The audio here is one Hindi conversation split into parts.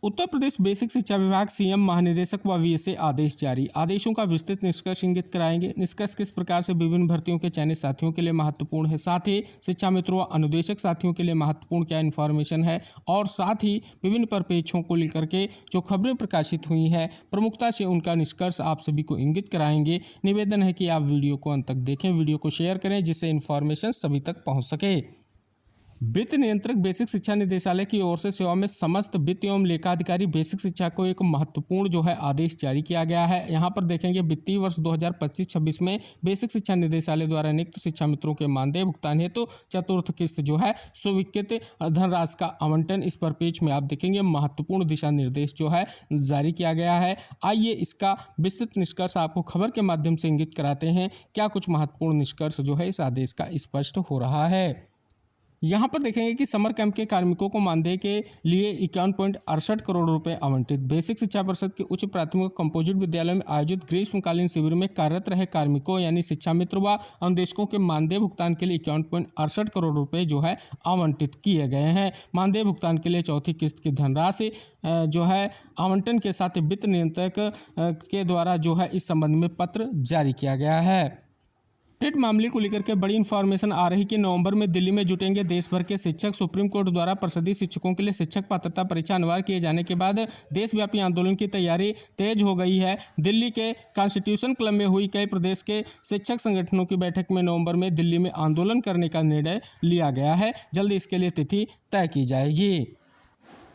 उत्तर प्रदेश बेसिक शिक्षा विभाग सीएम महानिदेशक व वीएसए आदेश जारी। आदेशों का विस्तृत निष्कर्ष इंगित कराएंगे। निष्कर्ष किस प्रकार से विभिन्न भर्तियों के चयनित साथियों के लिए महत्वपूर्ण है, साथ ही शिक्षा मित्रों व अनुदेशक साथियों के लिए महत्वपूर्ण क्या इन्फॉर्मेशन है, और साथ ही विभिन्न परिप्रेक्ष्यों को लेकर के जो खबरें प्रकाशित हुई हैं प्रमुखता से उनका निष्कर्ष आप सभी को इंगित कराएंगे। निवेदन है कि आप वीडियो को अंत तक देखें, वीडियो को शेयर करें जिससे इन्फॉर्मेशन सभी तक पहुँच सके। वित्त नियंत्रक बेसिक शिक्षा निदेशालय की ओर से सेवा में समस्त वित्त एवं लेखा अधिकारी बेसिक शिक्षा को एक महत्वपूर्ण जो है आदेश जारी किया गया है। यहाँ पर देखेंगे वित्तीय वर्ष 2025-26 में बेसिक शिक्षा निदेशालय द्वारा नियुक्त शिक्षा मित्रों के मानदेय भुगतान हेतु चतुर्थ किस्त जो है स्वीकृत धनराशि का आवंटन, इस पर पेज में आप देखेंगे महत्वपूर्ण दिशा निर्देश जो है जारी किया गया है। आइए इसका विस्तृत निष्कर्ष आपको खबर के माध्यम से इंगित कराते हैं। क्या कुछ महत्वपूर्ण निष्कर्ष जो है इस आदेश का स्पष्ट हो रहा है। यहाँ पर देखेंगे कि समर कैंप के कार्मिकों को मानदेय के लिए 51.68 करोड़ रुपए आवंटित। बेसिक शिक्षा परिषद के उच्च प्राथमिक कंपोजिट विद्यालय में आयोजित ग्रीष्मकालीन शिविर में कार्यरत रहे कार्मिकों यानी शिक्षा मित्र व अनुदेशकों के मानदेय भुगतान के लिए 51.68 करोड़ रुपए जो है आवंटित किए गए हैं। मानदेय भुगतान के लिए चौथी किस्त की धनराशि जो है आवंटन के साथ वित्त नियंत्रक के द्वारा जो है इस संबंध में पत्र जारी किया गया है। टेट मामले को लेकर के बड़ी इंफॉर्मेशन आ रही कि नवंबर में दिल्ली में जुटेंगे देश भर के शिक्षक। सुप्रीम कोर्ट द्वारा परिषदीय शिक्षकों के लिए शिक्षक पात्रता परीक्षा अनिवार्य किए जाने के बाद देशव्यापी आंदोलन की तैयारी तेज हो गई है। दिल्ली के कॉन्स्टिट्यूशन क्लब में हुई कई प्रदेश के शिक्षक संगठनों की बैठक में नवंबर में दिल्ली में आंदोलन करने का निर्णय लिया गया है। जल्द इसके लिए तिथि तय की जाएगी।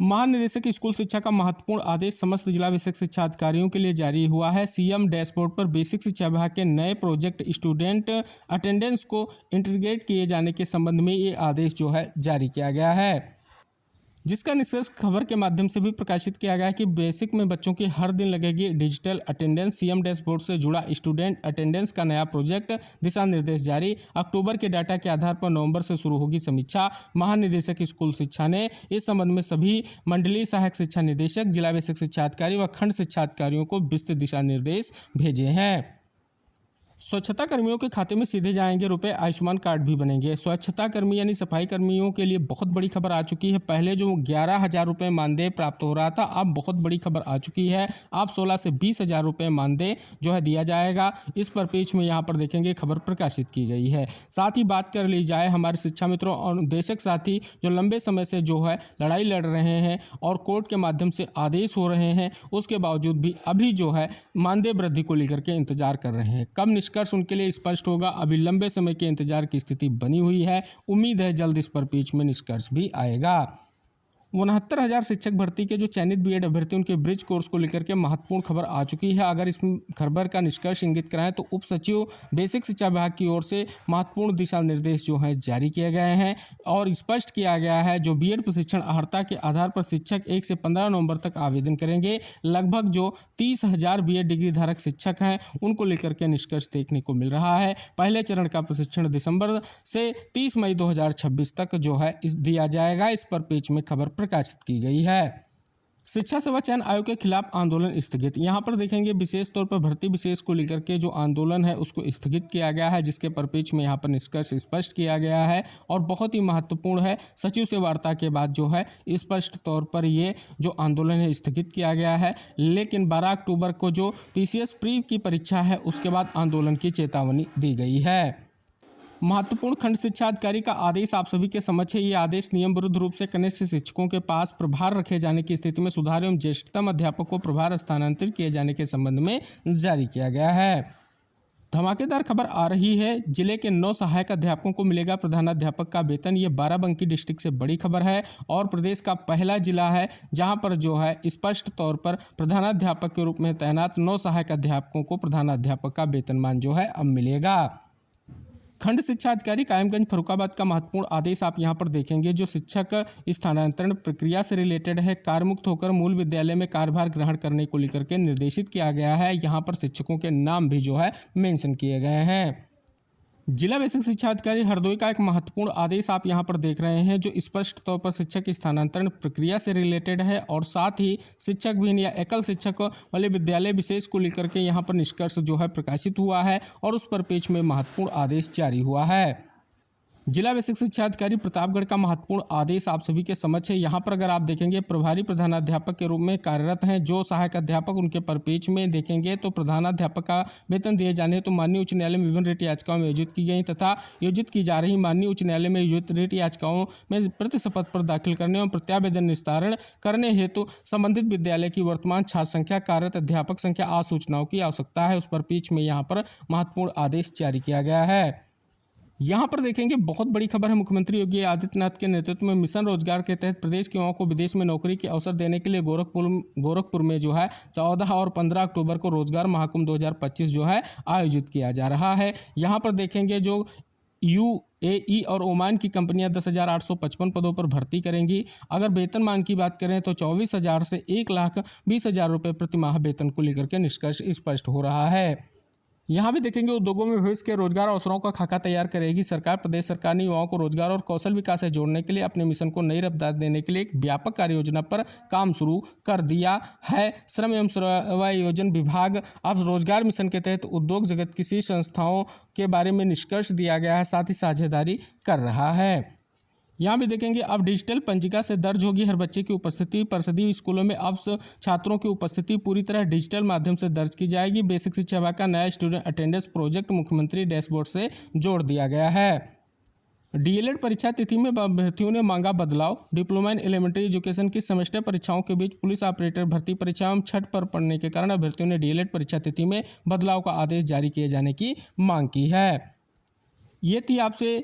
महानिदेशक स्कूल शिक्षा का महत्वपूर्ण आदेश समस्त जिला बेसिक शिक्षा अधिकारियों के लिए जारी हुआ है। सीएम डैशबोर्ड पर बेसिक शिक्षा विभाग के नए प्रोजेक्ट स्टूडेंट अटेंडेंस को इंटीग्रेट किए जाने के संबंध में ये आदेश जो है जारी किया गया है, जिसका निष्कर्ष खबर के माध्यम से भी प्रकाशित किया गया है कि बेसिक में बच्चों की हर दिन लगेगी डिजिटल अटेंडेंस। सीएम डैशबोर्ड से जुड़ा स्टूडेंट अटेंडेंस का नया प्रोजेक्ट, दिशा निर्देश जारी। अक्टूबर के डाटा के आधार पर नवंबर से शुरू होगी समीक्षा। महानिदेशक स्कूल शिक्षा ने इस संबंध में सभी मंडलीय सहायक शिक्षा निदेशक, जिला बेसिक शिक्षा अधिकारी व खंड शिक्षा अधिकारियों को विस्तृत दिशा निर्देश भेजे हैं। स्वच्छता कर्मियों के खाते में सीधे जाएंगे रुपए, आयुष्मान कार्ड भी बनेंगे। स्वच्छता कर्मी यानी सफाई कर्मियों के लिए बहुत बड़ी खबर आ चुकी है। पहले जो 11,000 रुपये मानदेय प्राप्त हो रहा था, अब बहुत बड़ी खबर आ चुकी है। अब 16 से 20,000 रुपये मानदेय जो है दिया जाएगा। इस पर पेज में यहाँ पर देखेंगे खबर प्रकाशित की गई है। साथ ही बात कर ली जाए हमारे शिक्षा मित्रों और अनुदेशक साथी जो लंबे समय से जो है लड़ाई लड़ रहे हैं और कोर्ट के माध्यम से आदेश हो रहे हैं, उसके बावजूद भी अभी जो है मानदेय वृद्धि को लेकर के इंतजार कर रहे हैं। कब निष्कर्ष उनके लिए स्पष्ट होगा, अभी लंबे समय के इंतजार की स्थिति बनी हुई है। उम्मीद है जल्द इस पर पेज में निष्कर्ष भी आएगा। 69,000 शिक्षक भर्ती के जो चयनित बीएड अभ्यर्थी उनके ब्रिज कोर्स को लेकर के महत्वपूर्ण खबर आ चुकी है। अगर इस खबर का निष्कर्ष इंगित कराएं तो उप सचिव बेसिक शिक्षा विभाग की ओर से महत्वपूर्ण दिशा निर्देश जो हैं जारी किए गए हैं और स्पष्ट किया गया है जो बीएड प्रशिक्षण अर्हता के आधार पर शिक्षक 1 से 15 नवंबर तक आवेदन करेंगे। लगभग जो 30,000 बीएड डिग्री धारक शिक्षक हैं उनको लेकर के निष्कर्ष देखने को मिल रहा है। पहले चरण का प्रशिक्षण दिसंबर से 30 मई 2026 तक जो है दिया जाएगा। इस पर पेज में खबर प्रकाशित की गई है। शिक्षा सेवा चयन आयोग के खिलाफ आंदोलन स्थगित। यहाँ पर देखेंगे विशेष तौर पर भर्ती विशेष को लेकर के जो आंदोलन है उसको स्थगित किया गया है, जिसके परिप्रेक्ष्य में यहाँ पर निष्कर्ष स्पष्ट किया गया है और बहुत ही महत्वपूर्ण है। सचिव से वार्ता के बाद जो है स्पष्ट तौर पर ये जो आंदोलन है स्थगित किया गया है, लेकिन 12 अक्टूबर को जो पीसीएस प्री की परीक्षा है उसके बाद आंदोलन की चेतावनी दी गई है। महत्वपूर्ण खंड शिक्षा अधिकारी का आदेश आप सभी के समक्ष है। ये आदेश नियम विरुद्ध रूप से कनिष्ठ शिक्षकों के पास प्रभार रखे जाने की स्थिति में सुधार एवं ज्येष्ठतम अध्यापक को प्रभार स्थानांतरित किए जाने के संबंध में जारी किया गया है। धमाकेदार खबर आ रही है, जिले के 9 सहायक अध्यापकों को मिलेगा प्रधानाध्यापक का वेतन। ये बाराबंकी डिस्ट्रिक्ट से बड़ी खबर है और प्रदेश का पहला जिला है जहां पर जो है स्पष्ट तौर पर प्रधानाध्यापक के रूप में तैनात 9 सहायक अध्यापकों को प्रधानाध्यापक का वेतनमान जो है अब मिलेगा। खंड शिक्षा अधिकारी कायमगंज फर्रुखाबाद का महत्वपूर्ण आदेश आप यहां पर देखेंगे जो शिक्षक स्थानांतरण प्रक्रिया से रिलेटेड है। कार्यमुक्त होकर मूल विद्यालय में कार्यभार ग्रहण करने को लेकर के निर्देशित किया गया है। यहां पर शिक्षकों के नाम भी जो है मेंशन किए गए हैं। जिला बेसिक शिक्षा अधिकारी हरदोई का एक महत्वपूर्ण आदेश आप यहां पर देख रहे हैं जो स्पष्ट तौर पर शिक्षक स्थानांतरण प्रक्रिया से रिलेटेड है और साथ ही शिक्षक विहीन या एकल शिक्षक वाले विद्यालय विशेष को लेकर के यहां पर निष्कर्ष जो है प्रकाशित हुआ है और उस पर पेज में महत्वपूर्ण आदेश जारी हुआ है। जिला बेसिक शिक्षा अधिकारी प्रतापगढ़ का महत्वपूर्ण आदेश आप सभी के समक्ष है। यहाँ पर अगर आप देखेंगे प्रभारी प्रधानाध्यापक के रूप में कार्यरत हैं जो सहायक अध्यापक उनके परिपेक्ष में देखेंगे तो प्रधानाध्यापक का वेतन दिए जाने हेतु माननीय उच्च न्यायालय में विभिन्न रिट याचिकाओं में योजित की गई तथा योजित की जा रही माननीय उच्च न्यायालय में योजित रिट याचिकाओं में प्रतिशपथ पर दाखिल करने एवं प्रत्यावेदन निस्तारण करने हेतु संबंधित विद्यालय की वर्तमान छात्र संख्या, कार्यरत अध्यापक संख्या आदि सूचनाओं की आवश्यकता है। उस परिपेक्ष में यहाँ पर महत्वपूर्ण आदेश जारी किया गया है। यहाँ पर देखेंगे बहुत बड़ी खबर है। मुख्यमंत्री योगी आदित्यनाथ के नेतृत्व में मिशन रोजगार के तहत प्रदेश के युवाओं को विदेश में नौकरी के अवसर देने के लिए गोरखपुर में जो है 14 और 15 अक्टूबर को रोजगार महाकुंभ 2025 जो है आयोजित किया जा रहा है। यहाँ पर देखेंगे जो UAE और ओमान की कंपनियां 10,855 पदों पर भर्ती करेंगी। अगर वेतनमान की बात करें तो 24,000 से 1,20,000 रुपये प्रति माह वेतन को लेकर के निष्कर्ष स्पष्ट हो रहा है। यहाँ भी देखेंगे उद्योगों में भविष्य के रोजगार अवसरों का खाका तैयार करेगी सरकार। प्रदेश सरकार ने युवाओं को रोजगार और कौशल विकास से जोड़ने के लिए अपने मिशन को नई रफ्तार देने के लिए एक व्यापक कार्य योजना पर काम शुरू कर दिया है। श्रम एवं सेवायोजन विभाग अब रोजगार मिशन के तहत उद्योग जगत की शीर्ष संस्थाओं के बारे में निष्कर्ष दिया गया है, साथ ही साझेदारी कर रहा है। यहाँ भी देखेंगे अब डिजिटल पंजिका से दर्ज होगी हर बच्चे की उपस्थिति। परिषदीय स्कूलों में अब छात्रों की उपस्थिति पूरी तरह डिजिटल माध्यम से दर्ज की जाएगी। बेसिक शिक्षा विभाग का नया स्टूडेंट अटेंडेंस प्रोजेक्ट मुख्यमंत्री डैशबोर्ड से जोड़ दिया गया है। DLED परीक्षा तिथि में अभ्यर्थियों ने मांगा बदलाव। डिप्लोमा इन एलिमेंट्री एजुकेशन की सेमेस्टर परीक्षाओं के बीच पुलिस ऑपरेटर भर्ती परीक्षा में छठ पर पड़ने के कारण अभ्यर्थियों ने DLED परीक्षा तिथि में बदलाव का आदेश जारी किए जाने की मांग की है। ये थी आपसे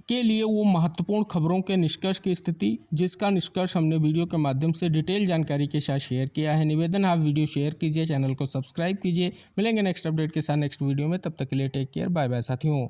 के लिए वो महत्वपूर्ण खबरों के निष्कर्ष की स्थिति जिसका निष्कर्ष हमने वीडियो के माध्यम से डिटेल जानकारी के साथ शेयर किया है। निवेदन आप वीडियो शेयर कीजिए, चैनल को सब्सक्राइब कीजिए। मिलेंगे नेक्स्ट अपडेट के साथ नेक्स्ट वीडियो में, तब तक के लिए टेक केयर, बाय बाय साथियों।